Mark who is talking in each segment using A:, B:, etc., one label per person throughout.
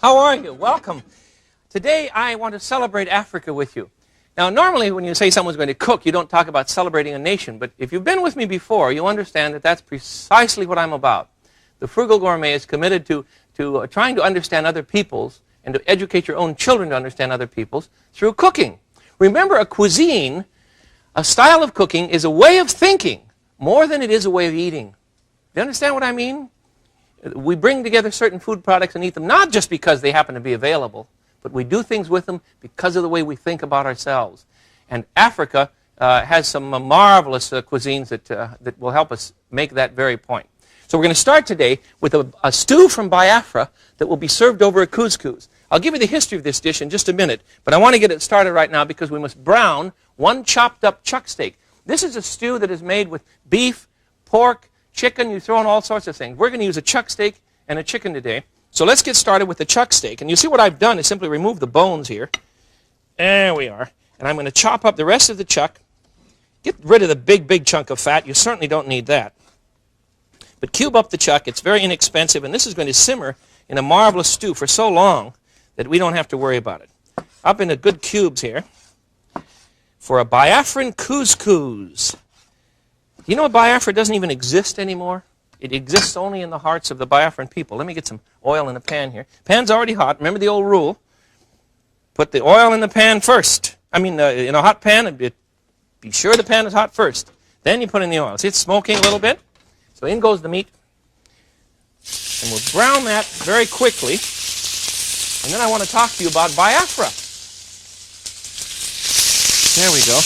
A: How are you? Welcome. Today I want to celebrate Africa with you. Now normally when you say someone's going to cook, you don't talk about celebrating a nation, but if you've been with me before, you'll understand that that's precisely what I'm about. The Frugal Gourmet is committed to trying to understand other peoples and to educate your own children to understand other peoples through cooking. Remember, a cuisine, a style of cooking, is a way of thinking more than it is a way of eating. Do you understand what I mean? We bring together certain food products and eat them not just because they happen to be available, but we do things with them because of the way we think about ourselves. And Africa has some marvelous cuisines that will help us make that very point. So we're going to start today with a stew from Biafra that will be served over a couscous. I'll give you the history of this dish in just a minute, but I want to get it started right now because we must brown one chopped up chuck steak. This is a stew that is made with beef, pork, chicken. You throw in all sorts of things. We're going to use a chuck steak and a chicken today. So let's get started with the chuck steak. And you see what I've done is simply remove the bones here. There we are. And I'm going to chop up the rest of the chuck. Get rid of the big chunk of fat. You certainly don't need that. But cube up the chuck. It's very inexpensive. And this is going to simmer in a marvelous stew for so long that we don't have to worry about it. Up into good cubes here for a Biafran couscous. You know Biafra doesn't even exist anymore? It exists only in the hearts of the Biafran people. Let me get some oil in the pan here. Pan's already hot. Remember the old rule. Put the oil in the pan first. In a hot pan, be sure the pan is hot first. Then you put in the oil. See, it's smoking a little bit. So in goes the meat. And we'll brown that very quickly. And then I want to talk to you about Biafra. There we go.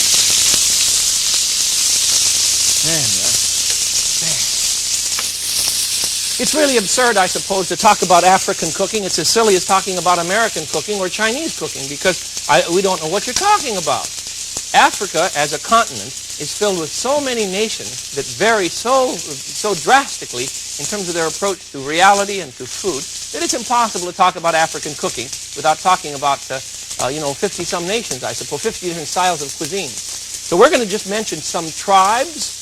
A: It's really absurd, I suppose, to talk about African cooking. It's as silly as talking about American cooking or Chinese cooking because we don't know what you're talking about. Africa, as a continent, is filled with so many nations that vary so drastically in terms of their approach to reality and to food that it's impossible to talk about African cooking without talking about 50-some nations, I suppose, 50 different styles of cuisine. So we're going to just mention some tribes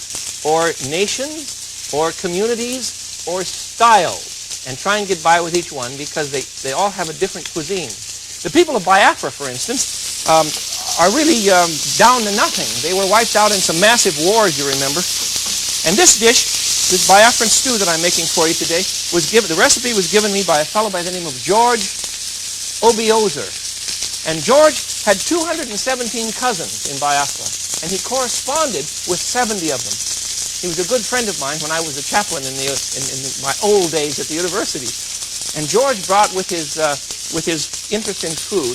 A: or nations or communities or styles and try and get by with each one because they all have a different cuisine. The people of Biafra, for instance, are really down to nothing. They were wiped out in some massive wars, you remember. And this dish, this Biafran stew that I'm making for you today, the recipe was given me by a fellow by the name of George Obiozer. And George had 217 cousins in Biafra, and he corresponded with 70 of them. He was a good friend of mine when I was a chaplain in my old days at the university. And George brought with his interest in food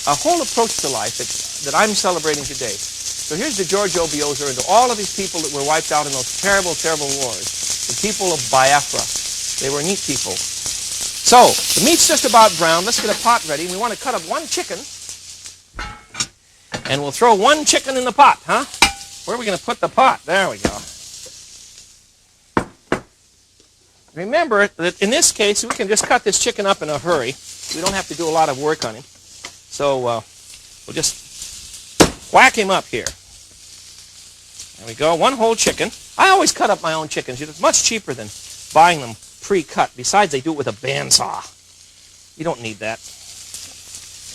A: a whole approach to life that I'm celebrating today. So here's to George Obiozer and to all of these people that were wiped out in those terrible, terrible wars. The people of Biafra. They were neat people. So the meat's just about brown. Let's get a pot ready. We want to cut up one chicken. And we'll throw one chicken in the pot, huh? Where are we going to put the pot? There we go. Remember that in this case, we can just cut this chicken up in a hurry. We don't have to do a lot of work on him. So we'll just whack him up here. There we go, one whole chicken. I always cut up my own chickens. It's much cheaper than buying them pre-cut. Besides, they do it with a bandsaw. You don't need that.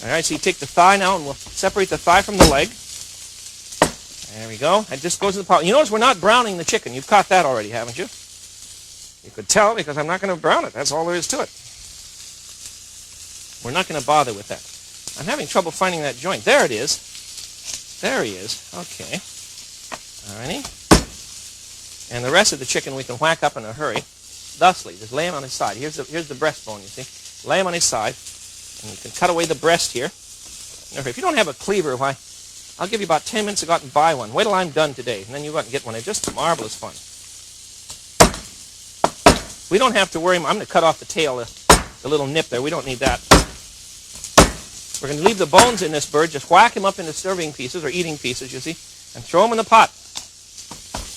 A: All right, so you take the thigh now, and we'll separate the thigh from the leg. There we go. That just goes in the pot. You notice we're not browning the chicken. You've caught that already, haven't you? You could tell because I'm not going to brown it. That's all there is to it. We're not going to bother with that. I'm having trouble finding that joint. There it is. There he is. Okay. All righty. And the rest of the chicken we can whack up in a hurry. Thusly, just lay him on his side. Here's the breastbone, you see. Lay him on his side. And you can cut away the breast here. If you don't have a cleaver, why, I'll give you about 10 minutes to go out and buy one. Wait till I'm done today, and then you go out and get one. It's just marvelous fun. We don't have to worry. I'm going to cut off the tail, the little nip there. We don't need that. We're going to leave the bones in this bird. Just whack him up into serving pieces or eating pieces, you see, and throw them in the pot.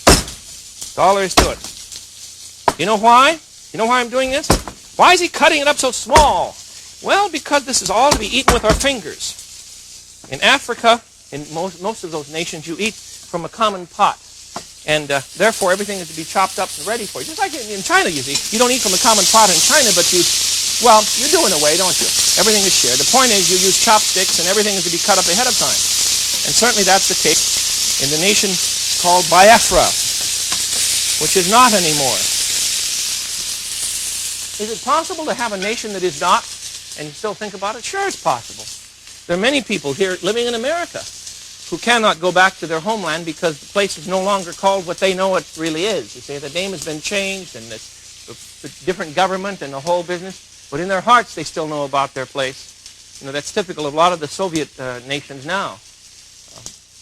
A: That's all there is to it. You know why? You know why I'm doing this? Why is he cutting it up so small? Well, because this is all to be eaten with our fingers. In Africa, in most of those nations, you eat from a common pot. And therefore, everything is to be chopped up and ready for you. Just like in China, you see. You don't eat from a common pot in China, but you do in a way, don't you? Everything is shared. The point is you use chopsticks, and everything is to be cut up ahead of time. And certainly that's the case in the nation called Biafra, which is not anymore. Is it possible to have a nation that is not, and you still think about it? Sure, it's possible. There are many people here living in America who cannot go back to their homeland because the place is no longer called what they know it really is. You see, the name has been changed, and the different government and the whole business, but in their hearts they still know about their place. You know, that's typical of a lot of the Soviet nations now.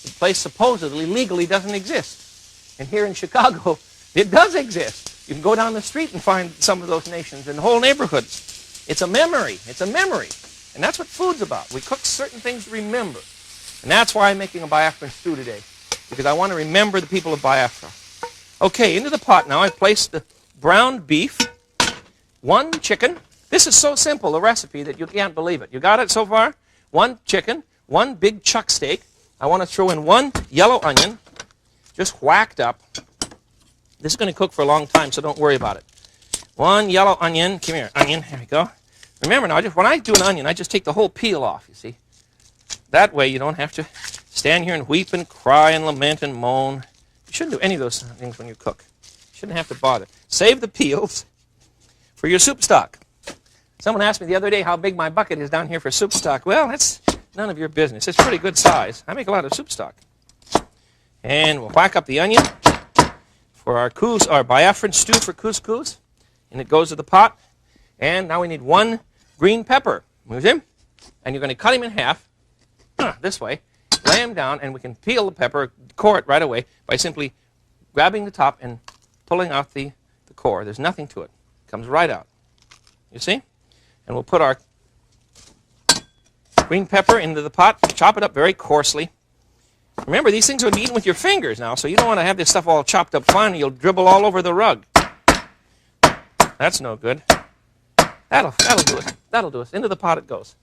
A: The place supposedly, legally doesn't exist. And here in Chicago, it does exist. You can go down the street and find some of those nations in whole neighborhoods. It's a memory. It's a memory. And that's what food's about. We cook certain things to remember. And that's why I'm making a Biafran stew today, because I want to remember the people of Biafra. Okay, into the pot now I've placed the browned beef, 1 chicken. This is so simple, a recipe, that you can't believe it. You got it so far? 1 chicken, 1 big chuck steak. I want to throw in 1 yellow onion, just whacked up. This is going to cook for a long time, so don't worry about it. 1 yellow onion. Come here, onion. Here we go. Remember now, when I do an onion, I just take the whole peel off, you see. That way you don't have to stand here and weep and cry and lament and moan. You shouldn't do any of those things when you cook. You shouldn't have to bother. Save the peels for your soup stock. Someone asked me the other day how big my bucket is down here for soup stock. Well, that's none of your business. It's pretty good size. I make a lot of soup stock. And we'll whack up the onion for our Biafran stew for couscous. And it goes to the pot. And now we need 1 green pepper. Move him. And you're going to cut him in half. This way, lay them down, and we can peel the pepper, core it right away by simply grabbing the top and pulling out the core. There's nothing to it. It comes right out. You see? And we'll put our green pepper into the pot, chop it up very coarsely. Remember, these things are eaten with your fingers now, so you don't want to have this stuff all chopped up fine, you'll dribble all over the rug. That's no good. That'll do it. That'll do it. Into the pot it goes.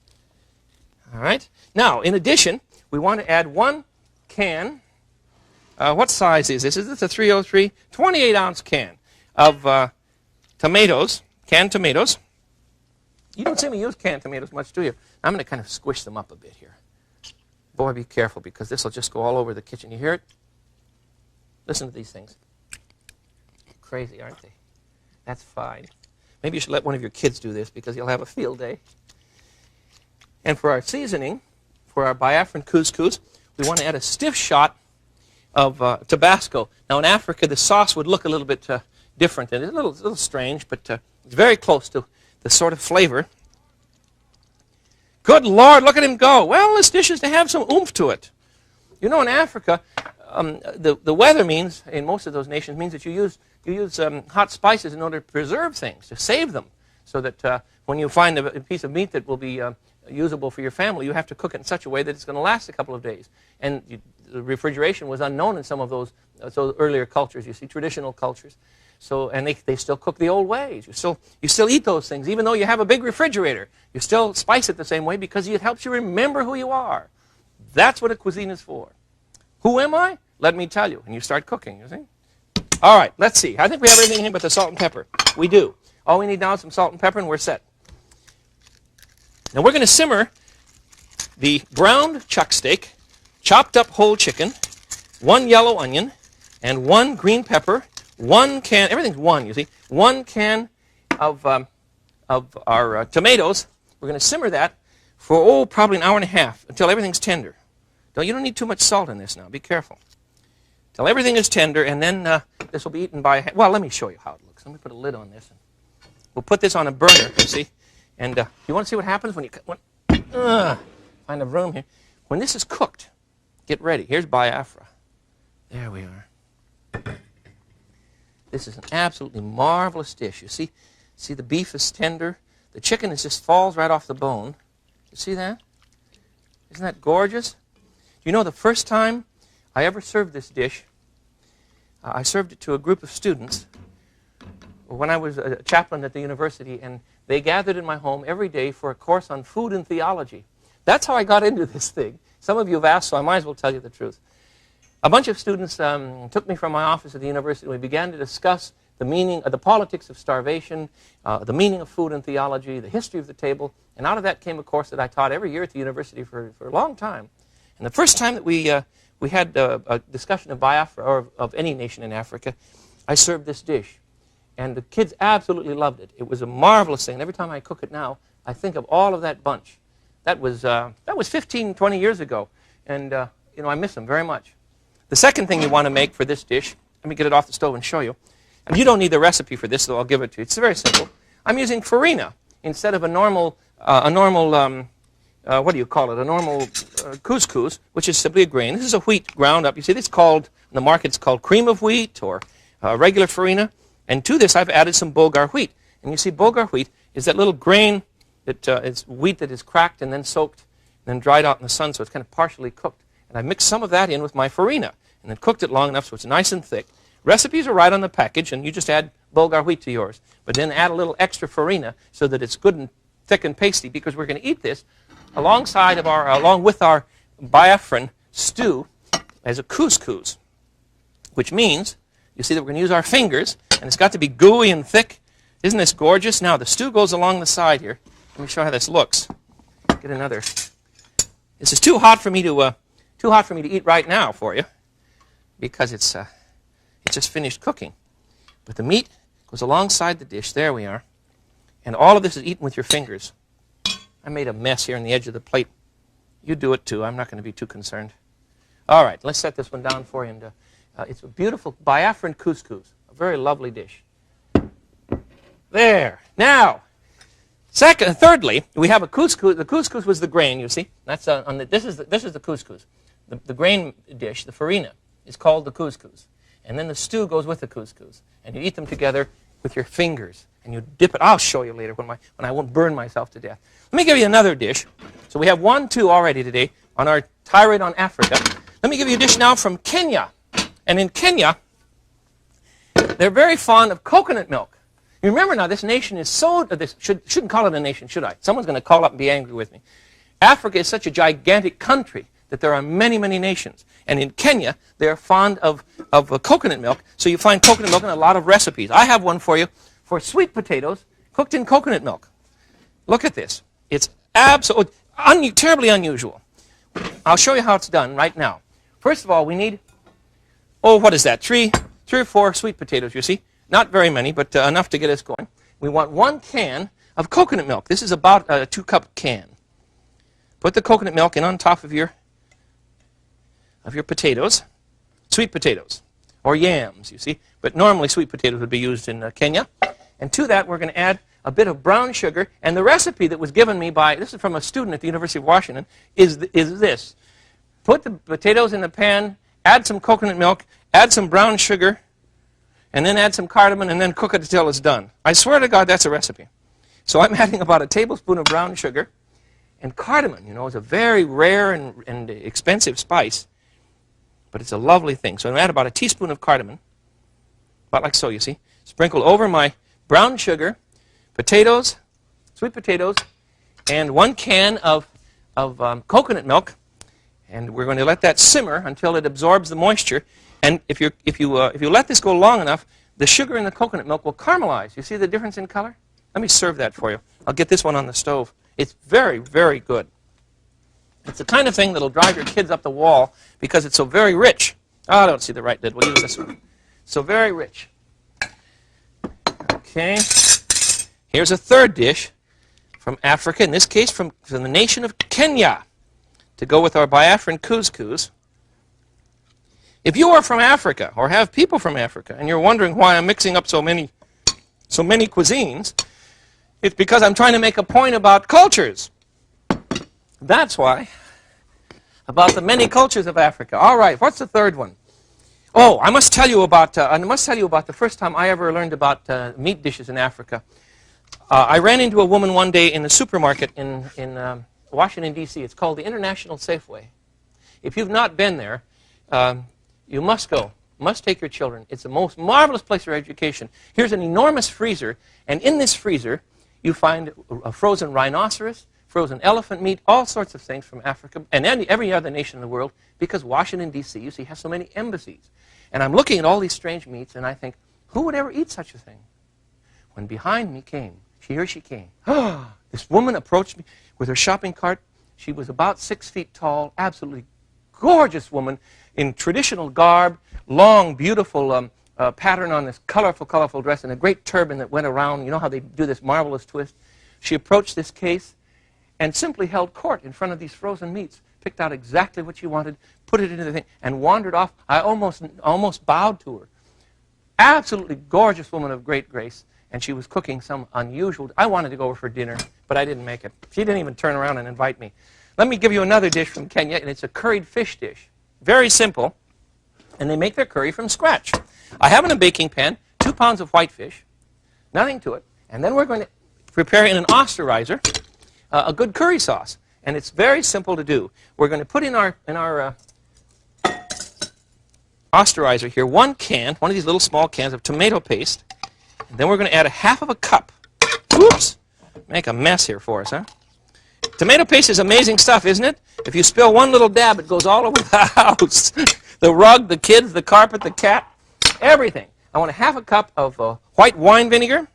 A: All right. Now, in addition, we want to add 1 can. What size is this? Is this a 303? 28-ounce can of tomatoes, canned tomatoes. You don't see me use canned tomatoes much, do you? I'm going to kind of squish them up a bit here. Boy, be careful, because this will just go all over the kitchen. You hear it? Listen to these things. Crazy, aren't they? That's fine. Maybe you should let one of your kids do this, because you'll have a field day. And for our seasoning, for our Biafran couscous, we want to add a stiff shot of Tabasco. Now in Africa, the sauce would look a little bit different, and it's a little strange, but it's very close to the sort of flavor. Good Lord, look at him go. Well, this dish is to have some oomph to it. You know, in Africa, the weather means, in most of those nations, means that you use hot spices in order to preserve things, to save them, so that when you find a piece of meat that will be usable for your family, you have to cook it in such a way that it's going to last a couple of days. And the refrigeration was unknown in some of those earlier cultures, you see, traditional cultures. So, and they still cook the old ways. You still eat those things, even though you have a big refrigerator. You still spice it the same way because it helps you remember who you are. That's what a cuisine is for. Who am I? Let me tell you. And you start cooking, you see. All right, let's see. I think we have everything in but the salt and pepper. We do. All we need now is some salt and pepper, and we're set. Now we're going to simmer the browned chuck steak, chopped up whole chicken, 1 yellow onion, and 1 green pepper, 1 can, everything's 1, you see, 1 can of our tomatoes. We're going to simmer that for, probably an hour and a half until everything's tender. You don't need too much salt in this now. Be careful. Till everything is tender, and then this will be eaten by, well, let me show you how it looks. Let me put a lid on this. We'll put this on a burner, you see. And you want to see what happens when you find a room here. When this is cooked, Get ready. Here's Biafra. There we are. This is an absolutely marvelous dish. You see the beef is tender. The chicken just falls right off the bone. You see that? Isn't that gorgeous? You know, the first time I ever served this dish, I served it to a group of students when I was a chaplain at the university, and they gathered in my home every day for a course on food and theology. That's how I got into this thing. Some of you have asked, so I might as well tell you the truth. A bunch of students took me from my office at the university, and we began to discuss the meaning of the politics of starvation, the meaning of food and theology, the history of the table, and out of that came a course that I taught every year at the university for a long time. And the first time that we had a discussion of Biafra, or of any nation in Africa, I served this dish. And the kids absolutely loved it. It was a marvelous thing. And every time I cook it now, I think of all of that bunch. That was 15, 20 years ago. And, you know, I miss them very much. The second thing you want to make for this dish, let me get it off the stove and show you. And you don't need the recipe for this, so I'll give it to you. It's very simple. I'm using farina instead of a normal what do you call it? A normal couscous, which is simply a grain. This is a wheat ground up. You see, it's called, in the market, it's called cream of wheat or regular farina. And to this, I've added some Bulgar wheat. And you see, Bulgar wheat is that little grain that is wheat that is cracked and then soaked and then dried out in the sun, so it's kind of partially cooked. And I mixed some of that in with my farina and then cooked it long enough so it's nice and thick. Recipes are right on the package, and you just add Bulgar wheat to yours. But then add a little extra farina so that it's good and thick and pasty, because we're going to eat this along with our Biafran stew as a couscous, which means, you see that we're going to use our fingers, and it's got to be gooey and thick. Isn't this gorgeous? Now, the stew goes along the side here. Let me show you how this looks. Get another. This is too hot for me to eat right now for you, because it's just finished cooking. But the meat goes alongside the dish. There we are. And all of this is eaten with your fingers. I made a mess here on the edge of the plate. You do it too. I'm not going to be too concerned. All right, let's set this one down for you. And it's a beautiful Biafran couscous, a very lovely dish. There. Now, thirdly, we have a couscous. The couscous was the grain, you see. That's this is the couscous. The grain dish, the farina, is called the couscous. And then the stew goes with the couscous. And you eat them together with your fingers. And you dip it. I'll show you later when I won't burn myself to death. Let me give you another dish. So we have 1, 2 already today on our tirade on Africa. Let me give you a dish now from Kenya. And in Kenya, they're very fond of coconut milk. You remember now, this nation is so... shouldn't call it a nation, should I? Someone's going to call up and be angry with me. Africa is such a gigantic country that there are many, many nations. And in Kenya, they're fond of coconut milk. So you find coconut milk in a lot of recipes. I have one for you for sweet potatoes cooked in coconut milk. Look at this. It's absolutely terribly unusual. I'll show you how it's done right now. First of all, we need, what is that? Three or four sweet potatoes, you see. Not very many, but enough to get us going. We want 1 can of coconut milk. This is about a 2-cup can. Put the coconut milk in on top of your potatoes, sweet potatoes, or yams, you see. But normally sweet potatoes would be used in Kenya. And to that, we're going to add a bit of brown sugar. And the recipe that was given me this is from a student at the University of Washington, is this. Put the potatoes in the pan, add some coconut milk, add some brown sugar, and then add some cardamom, and then cook it until it's done. I swear to God, that's a recipe. So I'm adding about a tablespoon of brown sugar. And cardamom, you know, is a very rare and expensive spice. But it's a lovely thing. So I'm going to add about a teaspoon of cardamom. About like so, you see. Sprinkle over my brown sugar, potatoes, sweet potatoes, and 1 can of coconut milk. And we're going to let that simmer until it absorbs the moisture. And if you let this go long enough, the sugar in the coconut milk will caramelize. You see the difference in color? Let me serve that for you. I'll get this one on the stove. It's very, very good. It's the kind of thing that'll drive your kids up the wall because it's so very rich. Oh, I don't see the right lid. We'll use this one. So very rich. Okay. Here's a third dish from Africa, in this case from the nation of Kenya, to go with our Biafran couscous. If you are from Africa or have people from Africa and you're wondering why I'm mixing up so many cuisines, it's because I'm trying to make a point about cultures. That's why about the many cultures of Africa. All right, what's the third one? Oh, I must tell you about the first time I ever learned about meat dishes in Africa. I ran into a woman one day in a supermarket in Washington, D.C. It's called the International Safeway. If you've not been there, you must go. Must take your children. It's the most marvelous place for education. Here's an enormous freezer, and in this freezer you find a frozen rhinoceros, frozen elephant meat, all sorts of things from Africa and every other nation in the world, because Washington, D.C., you see, has so many embassies. And I'm looking at all these strange meats, and I think, who would ever eat such a thing? When behind me came, here she came. This woman approached me with her shopping cart. She was about 6 feet tall, absolutely gorgeous woman in traditional garb, long, beautiful pattern on this colorful dress, and a great turban that went around. You know how they do this marvelous twist? She approached this case and simply held court in front of these frozen meats, picked out exactly what she wanted, put it into the thing, and wandered off. I almost bowed to her. Absolutely gorgeous woman of great grace, and she was cooking some unusual. I wanted to go over for dinner, but I didn't make it. She didn't even turn around and invite me. Let me give you another dish from Kenya, and it's a curried fish dish. Very simple, and they make their curry from scratch. I have in a baking pan 2 pounds of white fish, nothing to it, and then we're going to prepare in an osterizer a good curry sauce, and it's very simple to do. We're going to put in our osterizer here one of these little small cans of tomato paste, and then we're going to add a half of a cup. Oops, make a mess here for us, huh? Tomato paste is amazing stuff, isn't it? If you spill one little dab, it goes all over the house. The rug, the kids, the carpet, the cat, everything. I want a half a cup of white wine vinegar.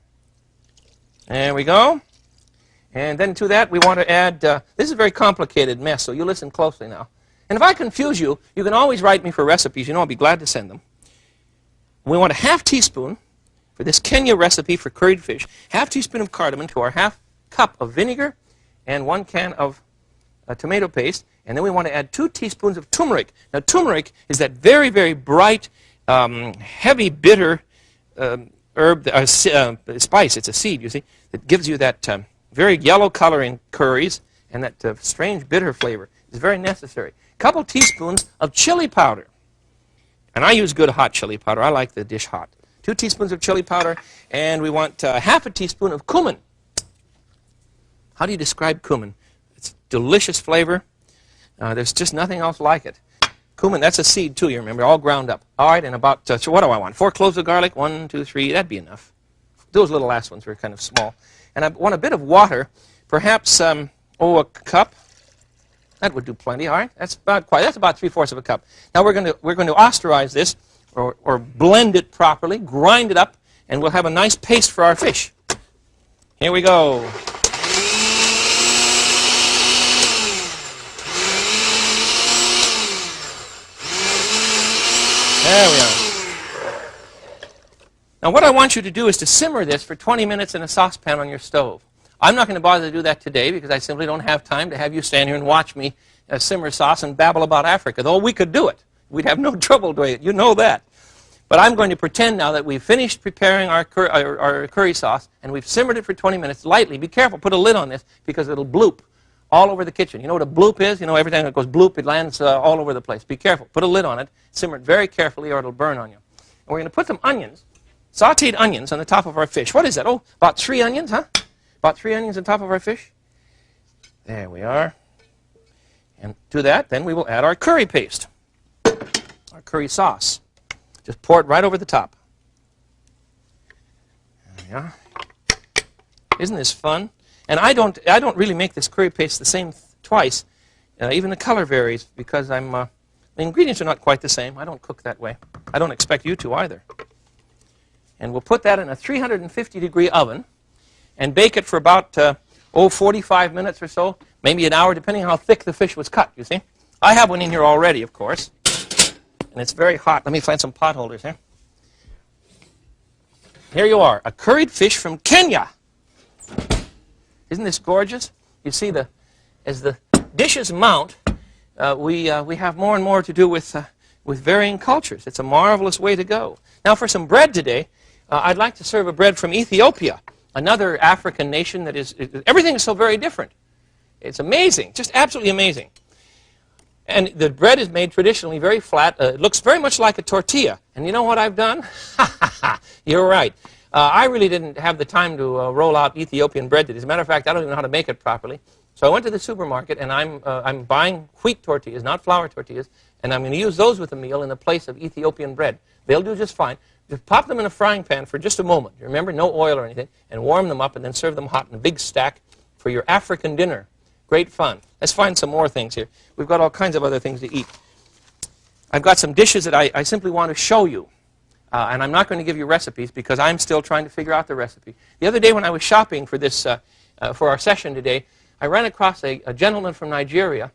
A: There we go. And then to that, we want to add, this is a very complicated mess, so you listen closely now. And if I confuse you, you can always write me for recipes. You know, I'll be glad to send them. We want a half teaspoon for this Kenya recipe for curried fish, half teaspoon of cardamom to our half cup of vinegar, and 1 can of tomato paste. And then we want to add 2 teaspoons of turmeric. Now, turmeric is that very, very bright, heavy, bitter herb, spice. It's a seed, you see, that gives you that very yellow color in curries and that strange bitter flavor. It's very necessary. A couple teaspoons of chili powder. And I use good hot chili powder. I like the dish hot. 2 teaspoons of chili powder, and we want half a teaspoon of cumin. How do you describe cumin? It's delicious flavor. There's just nothing else like it. Cumin, that's a seed too, you remember, all ground up. All right, and about, so what do I want? 4 cloves of garlic, 1, 2, 3, that'd be enough. Those little last ones were kind of small. And I want a bit of water, perhaps, a cup. That would do plenty, all right? That's about 3/4 of a cup. Now we're going to osterize this, or blend it properly, grind it up, and we'll have a nice paste for our fish. Here we go. There we are. Now what I want you to do is to simmer this for 20 minutes in a saucepan on your stove. I'm not going to bother to do that today because I simply don't have time to have you stand here and watch me simmer sauce and babble about Africa, though we could do it. We'd have no trouble doing it. You know that. But I'm going to pretend now that we've finished preparing our curry sauce and we've simmered it for 20 minutes lightly. Be careful. Put a lid on this because it'll bloop all over the kitchen. You know what a bloop is? You know, every time it goes bloop, it lands all over the place. Be careful. Put a lid on it. Simmer it very carefully or it'll burn on you. And we're going to put some onions, sauteed onions, on the top of our fish. What is that? Oh, about 3 onions, huh? About 3 onions on top of our fish. There we are. And to that, then we will add our curry paste, our curry sauce. Just pour it right over the top. There we are. Isn't this fun? And I don't really make this curry paste the same twice. Even the color varies because the ingredients are not quite the same. I don't cook that way. I don't expect you to either. And we'll put that in a 350-degree oven and bake it for about 45 minutes or so, maybe an hour, depending on how thick the fish was cut, you see. I have one in here already, of course, and it's very hot. Let me find some pot holders here. Here you are, a curried fish from Kenya. Isn't this gorgeous? You see, as the dishes mount, we have more and more to do with varying cultures. It's a marvelous way to go. Now, for some bread today, I'd like to serve a bread from Ethiopia, another African nation that everything is so very different. It's amazing, just absolutely amazing. And the bread is made traditionally very flat. It looks very much like a tortilla. And you know what I've done? You're right. I really didn't have the time to roll out Ethiopian bread today. As a matter of fact, I don't even know how to make it properly. So I went to the supermarket, and I'm buying wheat tortillas, not flour tortillas, and I'm going to use those with the meal in the place of Ethiopian bread. They'll do just fine. Just pop them in a frying pan for just a moment. Remember, no oil or anything, and warm them up, and then serve them hot in a big stack for your African dinner. Great fun. Let's find some more things here. We've got all kinds of other things to eat. I've got some dishes that I simply want to show you. And I'm not going to give you recipes because I'm still trying to figure out the recipe. The other day when I was shopping for this, for our session today, I ran across a gentleman from Nigeria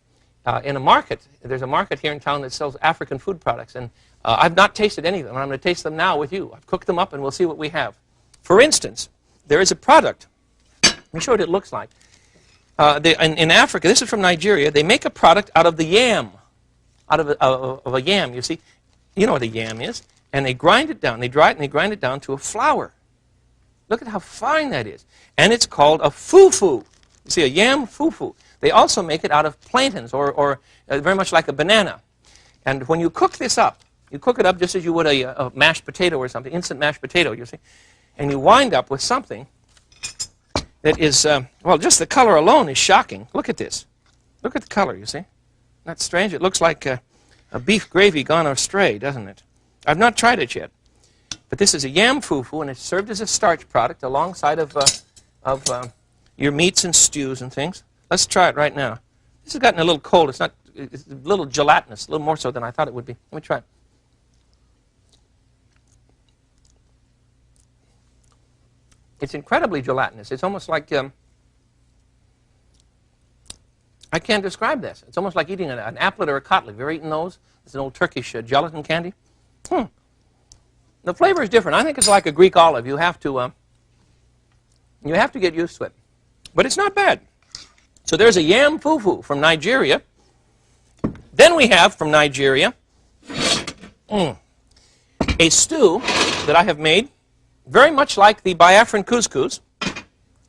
A: in a market. There's a market here in town that sells African food products. And I've not tasted any of them. I'm going to taste them now with you. I've cooked them up and we'll see what we have. For instance, there is a product. Let me show you what it looks like. In Africa, this is from Nigeria, they make a product out of the yam. Out of a yam, you see. You know what a yam is. And they grind it down. They dry it and they grind it down to a flour. Look at how fine that is. And it's called a fufu. You see, a yam fufu. They also make it out of plantains or very much like a banana. And when you cook this up, you cook it up just as you would a mashed potato or something, instant mashed potato, you see. And you wind up with something that is, well, just the color alone is shocking. Look at this. Look at the color, you see. That's strange. It looks like a beef gravy gone astray, doesn't it? I've not tried it yet. But this is a yam fufu, and it's served as a starch product alongside of your meats and stews and things. Let's try it right now. This has gotten a little cold. It's a little gelatinous, a little more so than I thought it would be. Let me try it. It's incredibly gelatinous. It's almost like, I can't describe this. It's almost like eating an applet or a cotlet. Have you ever eaten those? It's an old Turkish gelatin candy. The flavor is different. I think it's like a Greek olive. You have to get used to it. But it's not bad. So there's a yam fufu from Nigeria. Then we have from Nigeria a stew that I have made very much like the Biafran couscous.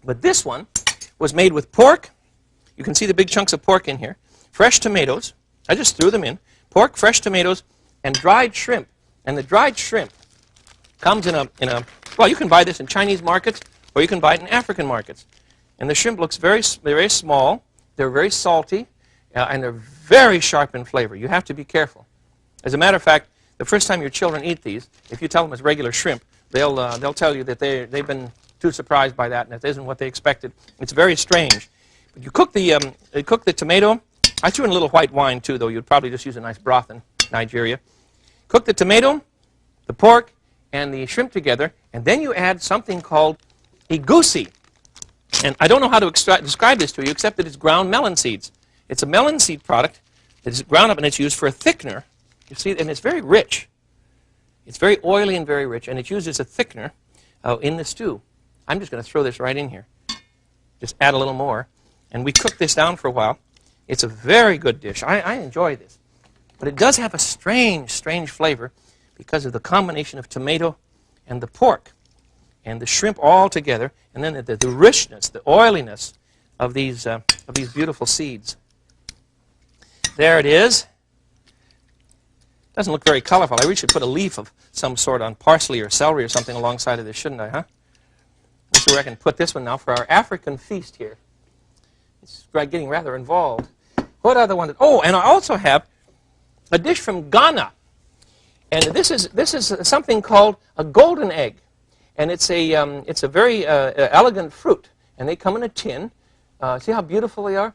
A: But this one was made with pork. You can see the big chunks of pork in here. Fresh tomatoes. I just threw them in. Pork, fresh tomatoes, and dried shrimp. And the dried shrimp comes in a well, you can buy this in Chinese markets or you can buy it in African markets. And the shrimp looks very small. They're very salty, and they're very sharp in flavor. You have to be careful. As a matter of fact, the first time your children eat these, if you tell them it's regular shrimp, they'll tell you that they've been too surprised by that, and it isn't what they expected. It's very strange. But you cook the tomato. I threw in a little white wine too, though. You'd probably just use a nice broth in Nigeria. Cook the tomato, the pork, and the shrimp together, and then you add something called egusi. And I don't know how to describe this to you, except that it's ground melon seeds. It's a melon seed product that is ground up, and it's used for a thickener. You see, and it's very rich. It's very oily and very rich, and it's used as a thickener in the stew. I'm just going to throw this right in here. Just add a little more. And we cook this down for a while. It's a very good dish. I enjoy this. But it does have a strange, strange flavor because of the combination of tomato and the pork and the shrimp all together, and then the richness, the oiliness of these beautiful seeds. There it is. Doesn't look very colorful. I really should put a leaf of some sort on parsley or celery or something alongside of this, shouldn't I, huh? Let's see where I can put this one now for our African feast here. It's getting rather involved. What other one? Oh, and I also have a dish from Ghana. And this is something called a golden egg. And it's a very elegant fruit. And they come in a tin. See how beautiful they are?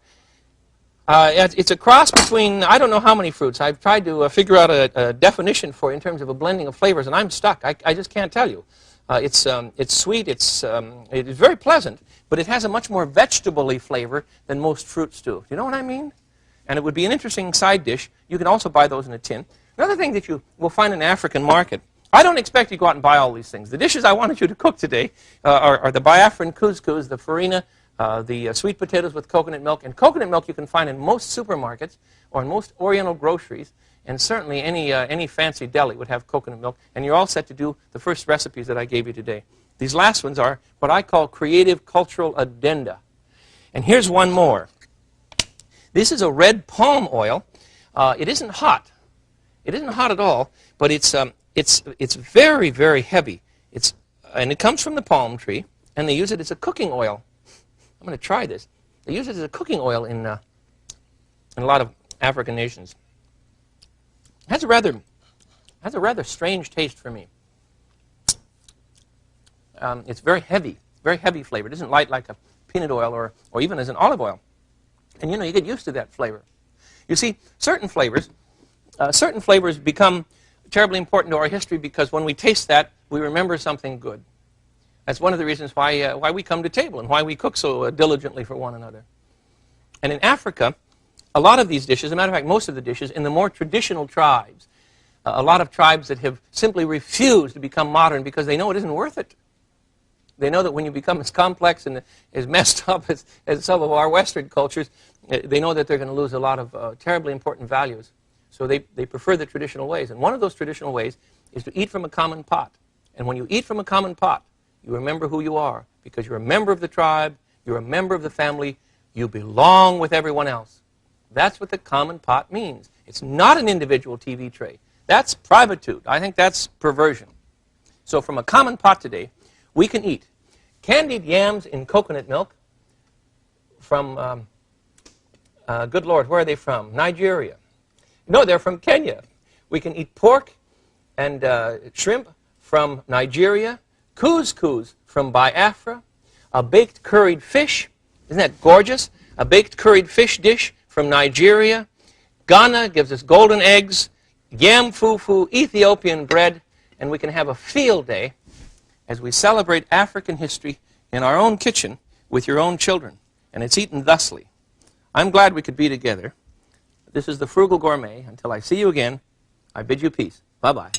A: It's a cross between, I don't know how many fruits. I've tried to figure out a definition for it in terms of a blending of flavors, and I'm stuck. I just can't tell you. It's sweet, it's very pleasant, but it has a much more vegetable-y flavor than most fruits do. Do you know what I mean? And it would be an interesting side dish. You can also buy those in a tin. Another thing that you will find in an African market, I don't expect you to go out and buy all these things. The dishes I wanted you to cook today are the Biafran couscous, the farina, the sweet potatoes with coconut milk. And coconut milk you can find in most supermarkets or in most Oriental groceries. And certainly any fancy deli would have coconut milk. And you're all set to do the first recipes that I gave you today. These last ones are what I call creative cultural addenda. And here's one more. This is a red palm oil. It isn't hot. It isn't hot at all, but it's very, very heavy. And it comes from the palm tree, and they use it as a cooking oil. I'm going to try this. They use it as a cooking oil in a lot of African nations. It has a rather strange taste for me. It's very heavy flavor. It isn't light like a peanut oil or even as an olive oil. And you get used to that flavor. You see, certain flavors become terribly important to our history because when we taste that, we remember something good. That's one of the reasons why we come to table and why we cook so diligently for one another. And in Africa, a lot of these dishes, as a matter of fact, most of the dishes, in the more traditional tribes, a lot of tribes that have simply refused to become modern because they know it isn't worth it. They know that when you become as complex and as messed up as some of our Western cultures, they know that they're going to lose a lot of terribly important values. So they prefer the traditional ways. And one of those traditional ways is to eat from a common pot. And when you eat from a common pot, you remember who you are because you're a member of the tribe, you're a member of the family, you belong with everyone else. That's what the common pot means. It's not an individual TV tray. That's privitude. I think that's perversion. So from a common pot today, we can eat candied yams in coconut milk from, good Lord, where are they from? Nigeria. No, they're from Kenya. We can eat pork and shrimp from Nigeria, couscous from Biafra, a baked curried fish. Isn't that gorgeous? A baked curried fish dish from Nigeria. Ghana gives us golden eggs, yam fufu, Ethiopian bread, and we can have a field day as we celebrate African history in our own kitchen with your own children. And it's eaten thusly. I'm glad we could be together. This is the Frugal Gourmet. Until I see you again, I bid you peace. Bye-bye.